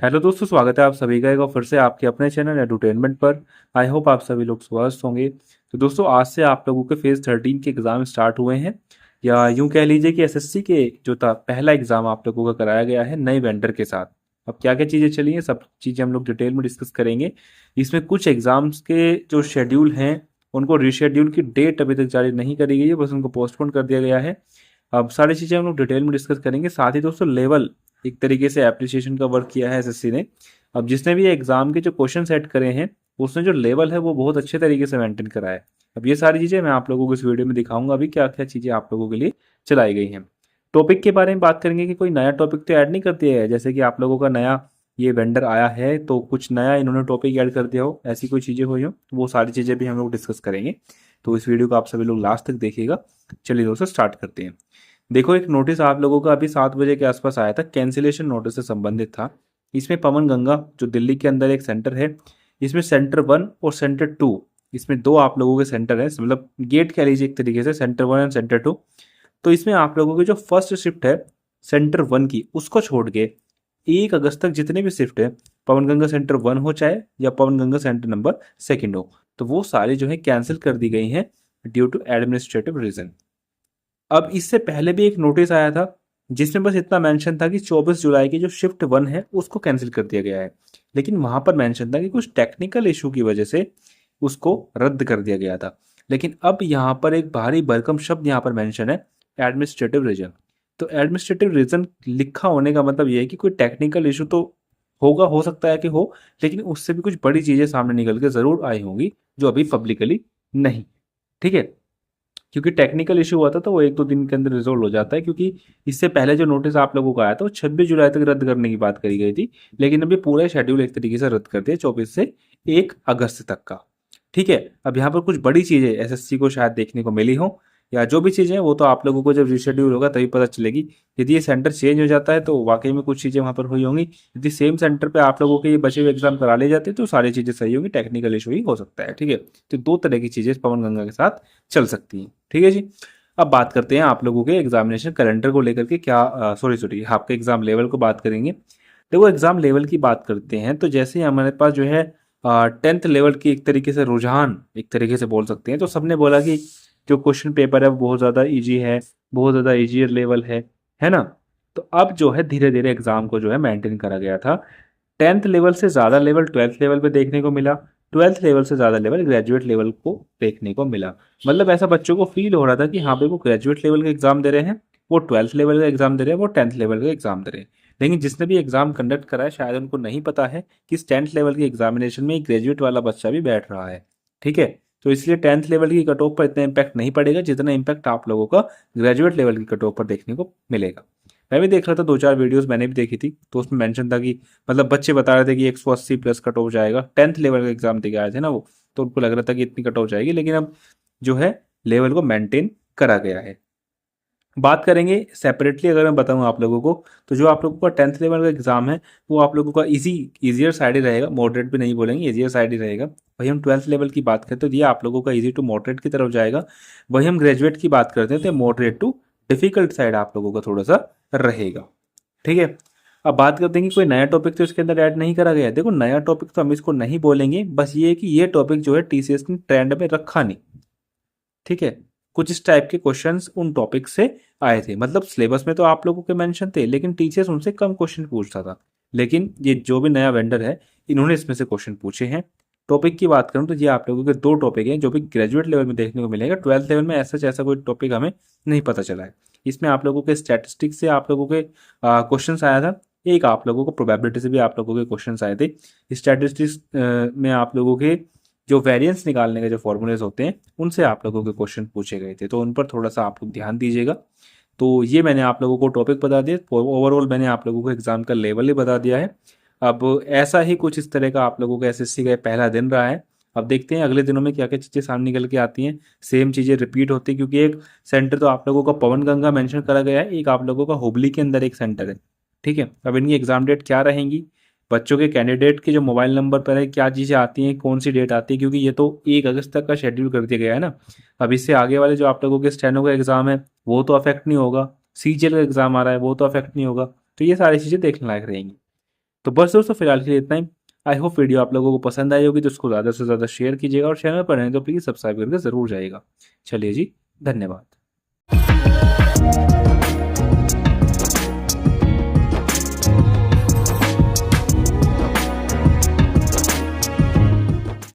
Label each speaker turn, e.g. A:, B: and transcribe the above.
A: Hello दोस्तों, स्वागत है आप सभी का एक बार फिर से आपके अपने चैनल एडुटेनमेंट पर। आई होप आप सभी लोग स्वस्थ होंगे। तो दोस्तों, आज से आप लोगों के फेज 13 के एग्ज़ाम स्टार्ट हुए हैं, या यूं कह लीजिए कि एसएससी के जो था पहला एग्ज़ाम आप लोगों का कराया गया है नए वेंडर के साथ। अब क्या क्या चीज़ें चली हैं, सब चीज़ें हम लोग डिटेल में डिस्कस करेंगे। इसमें कुछ एग्ज़ाम्स के जो शेड्यूल हैं उनको रीशेड्यूल की डेट अभी तक जारी नहीं करी गई है, बस उनको पोस्टपोन कर दिया गया है। अब सारी चीज़ें हम लोग डिटेल में डिस्कस करेंगे। साथ ही दोस्तों, लेवल एक तरीके से एप्रिसिएशन का वर्क किया है एसएससी ने। अब जिसने भी एग्जाम के जो क्वेश्चन सेट करे हैं, उसने जो लेवल है वो बहुत अच्छे तरीके से मेंटेन करा है। अब ये सारी चीज़ें मैं आप लोगों को इस वीडियो में दिखाऊंगा अभी क्या क्या चीज़ें आप लोगों के लिए चलाई गई हैं। टॉपिक के बारे में बात करेंगे कि कोई नया टॉपिक तो ऐड नहीं कर दिया है, जैसे कि आप लोगों का नया ये वेंडर आया है तो कुछ नया इन्होंने टॉपिक ऐड कर दिया हो, ऐसी कोई चीज़ें हुई हो, वो सारी चीज़ें भी हम लोग डिस्कस करेंगे। तो इस वीडियो को आप सभी लोग लास्ट तक देखिएगा। चलिए दोस्तों, स्टार्ट करते हैं। देखो, एक नोटिस आप लोगों का अभी 7 बजे के आसपास आया था, कैंसिलेशन नोटिस से संबंधित था। इसमें पवन गंगा जो दिल्ली के अंदर एक सेंटर है, इसमें सेंटर 1 और सेंटर 2, इसमें दो आप लोगों के सेंटर हैं, मतलब गेट कह लीजिए एक तरीके से, सेंटर 1 एंड सेंटर 2। तो इसमें आप लोगों की जो फर्स्ट शिफ्ट है सेंटर 1 की, उसको छोड़ के 1 अगस्त तक जितने भी शिफ्ट है, पवन गंगा सेंटर 1 हो चाहे या पवन गंगा सेंटर नंबर 2 हो, तो वो सारी जो है कैंसिल कर दी गई हैं ड्यू टू एडमिनिस्ट्रेटिव रीजन। अब इससे पहले भी एक नोटिस आया था जिसमें बस इतना मेंशन था कि 24 जुलाई की जो शिफ्ट 1 है उसको कैंसिल कर दिया गया है, लेकिन वहां पर मेंशन था कि कुछ टेक्निकल इशू की वजह से उसको रद्द कर दिया गया था। लेकिन अब यहाँ पर एक भारी भरकम शब्द यहाँ पर मेंशन है, एडमिनिस्ट्रेटिव रीजन। तो एडमिनिस्ट्रेटिव रीजन लिखा होने का मतलब ये है कि कोई टेक्निकल इशू तो होगा, हो सकता है कि हो, लेकिन उससे भी कुछ बड़ी चीजें सामने निकल के जरूर आई होंगी जो अभी पब्लिकली नहीं। ठीक है, क्योंकि टेक्निकल इशू हुआ था तो वो 1-2 दिन के अंदर रिजोल्व हो जाता है, क्योंकि इससे पहले जो नोटिस आप लोगों को आया था वो 26 जुलाई तक रद्द करने की बात करी गई थी, लेकिन अभी पूरा शेड्यूल एक तरीके से रद्द कर दिया 24 से 1 अगस्त तक का। ठीक है, अब यहाँ पर कुछ बड़ी चीजें एसएससी को शायद देखने को मिली हो, या जो भी चीजें हैं वो तो आप लोगों को जब रिशेड्यूल होगा तभी पता चलेगी। यदि ये सेंटर चेंज हो जाता है तो वाकई में कुछ चीजें वहां पर हुई होंगी। यदि सेम सेंटर पे आप लोगों के ये बचे हुए एग्जाम करा लिए जाते तो सारी चीजें सही होंगी, टेक्निकल इशू ही हो सकता है। ठीक है, तो दो तरह की चीजें पवन गंगा के साथ चल सकती हैं। ठीक है जी। अब बात करते हैं आप लोगों के एग्जामिनेशन कैलेंडर को लेकर के, क्या सॉरी सॉरी आपके एग्जाम लेवल को बात करेंगे। देखो, एग्जाम लेवल की बात करते हैं तो जैसे ही हमारे पास जो है 10th लेवल की एक तरीके से रुझान एक तरीके से बोल सकते हैं, तो सबने बोला कि जो क्वेश्चन पेपर है वो बहुत ज़्यादा इजी है, बहुत ज़्यादा इजियर लेवल है ना। तो अब जो है धीरे धीरे एग्जाम को जो है मेंटेन करा गया था। 10th लेवल से ज़्यादा लेवल 12th लेवल पे देखने को मिला, 12th लेवल से ज़्यादा लेवल ग्रेजुएट लेवल को देखने को मिला। मतलब ऐसा बच्चों को फील हो रहा था कि हाँ भाई, वो ग्रेजुएट लेवल का एग्जाम दे रहे हैं, वो 12th लेवल का एग्जाम दे रहे हैं, वो 10th लेवल का एग्जाम दे रहे हैं। लेकिन जिसने भी एग्जाम कंडक्ट करा है शायद उनको नहीं पता है कि इस 10th लेवल के एग्जामिनेशन में एक ग्रेजुएट वाला बच्चा भी बैठ रहा है। ठीक है, तो इसलिए 10th लेवल की कट ऑफ पर इतना इम्पैक्ट नहीं पड़ेगा जितना इम्पैक्ट आप लोगों का ग्रेजुएट लेवल की कट ऑफ पर देखने को मिलेगा। मैं भी देख रहा था, 2-4 वीडियोस मैंने भी देखी थी, तो उसमें मेंशन था कि मतलब बच्चे बता रहे थे कि 180 प्लस कट ऑफ जाएगा। 10th लेवल का एग्जाम दे के आए थे ना वो, तो उनको लग रहा था कि इतनी कट ऑफ जाएगी, लेकिन अब जो है लेवल को मेंटेन करा गया है। बात करेंगे सेपरेटली, अगर मैं बताऊं आप लोगों को, तो जो आप लोगों का 10th लेवल का एग्जाम है वो आप लोगों का इजियर साइड ही रहेगा, मॉडरेट भी नहीं बोलेंगे, इजियर साइड ही रहेगा। वही हम 12th लेवल की बात करते हैं तो ये आप लोगों का इजी टू मॉडरेट की तरफ जाएगा। वही हम ग्रेजुएट की बात करते हैं तो मॉडरेट टू डिफिकल्ट साइड आप लोगों का थोड़ा सा रहेगा। ठीक है, अब बात करते हैं कि कोई नया टॉपिक तो इसके अंदर ऐड नहीं करा गया है। देखो, नया टॉपिक तो हम इसको नहीं बोलेंगे, बस ये है कि ये टॉपिक जो है टीसीएस ने ट्रेंड में रखा नहीं। ठीक है, कुछ इस टाइप के क्वेश्चंस उन टॉपिक से आए थे, मतलब सिलेबस में तो आप लोगों के मेंशन थे लेकिन टीचर्स उनसे कम क्वेश्चन पूछता था। लेकिन ये जो भी नया वेंडर है, इन्होंने इसमें से क्वेश्चन पूछे हैं। टॉपिक की बात करूं तो ये आप लोगों के दो टॉपिक हैं जो भी ग्रेजुएट लेवल में देखने को मिलेगा। 12th लेवल में ऐसा कोई टॉपिक हमें नहीं पता चला है। इसमें आप लोगों के स्टैटिस्टिक्स से आप लोगों के क्वेश्चन आया था, एक आप लोगों को प्रोबेबिलिटी से भी आप लोगों के क्वेश्चन आए थे। स्टैटिस्टिक्स में आप लोगों के जो वेरिएंस निकालने के जो फॉर्मूलेज होते हैं उनसे आप लोगों के क्वेश्चन पूछे गए थे, तो उन पर थोड़ा सा आप लोग ध्यान दीजिएगा। तो ये मैंने आप लोगों को टॉपिक बता दिया, ओवरऑल मैंने आप लोगों को एग्जाम का लेवल ही बता दिया है। अब ऐसा ही कुछ इस तरह का आप लोगों का एसएससी का पहला दिन रहा है। अब देखते हैं अगले दिनों में क्या क्या चीज़ें सामने निकल के आती हैं। सेम चीज़ें रिपीट होती है, क्योंकि एक सेंटर तो आप लोगों का पवन गंगा मेंशन करा गया है, एक आप लोगों का हुबली के अंदर एक सेंटर है। ठीक है, अब इनकी एग्जाम डेट क्या रहेंगी, बच्चों के कैंडिडेट के जो मोबाइल नंबर पर है क्या चीज़ें आती हैं, कौन सी डेट आती है, क्योंकि ये तो 1 अगस्त तक का शेड्यूल कर दिया गया है ना। अब इससे आगे वाले जो आप लोगों के स्टेनो का एग्जाम है वो तो अफेक्ट नहीं होगा, सीजीएल का एग्जाम आ रहा है वो तो अफेक्ट नहीं होगा। तो ये सारी चीज़ें देखने लायक रहेंगी। तो बस दोस्तों फिलहाल के लिए इतना ही। आई होप वीडियो आप लोगों को पसंद आई होगी, तो उसको ज़्यादा से ज़्यादा शेयर कीजिएगा और चैनल पर हैं तो प्लीज़ सब्सक्राइब करके ज़रूर जाइएगा। चलिए जी, धन्यवाद।